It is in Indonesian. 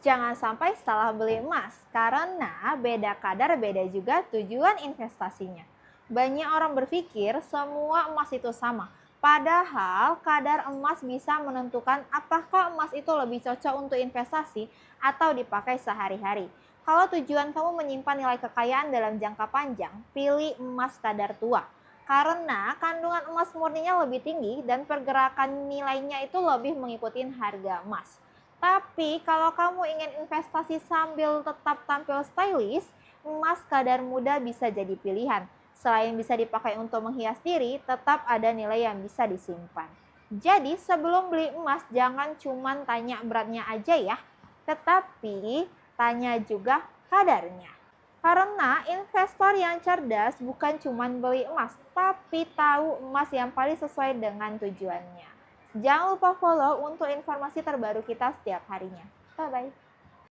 Jangan sampai salah beli emas, karena beda kadar beda juga tujuan investasinya. Banyak orang berpikir semua emas itu sama, padahal kadar emas bisa menentukan apakah emas itu lebih cocok untuk investasi atau dipakai sehari-hari. Kalau tujuan kamu menyimpan nilai kekayaan dalam jangka panjang, pilih emas kadar tua. Karena kandungan emas murninya lebih tinggi dan pergerakan nilainya itu lebih mengikuti harga emas. Tapi kalau kamu ingin investasi sambil tetap tampil stylish, emas kadar muda bisa jadi pilihan. Selain bisa dipakai untuk menghias diri, tetap ada nilai yang bisa disimpan. Jadi sebelum beli emas jangan cuma tanya beratnya aja ya, tetapi tanya juga kadarnya. Karena investor yang cerdas bukan cuma beli emas, tapi tahu emas yang paling sesuai dengan tujuannya. Jangan lupa follow untuk informasi terbaru kita setiap harinya. Bye-bye.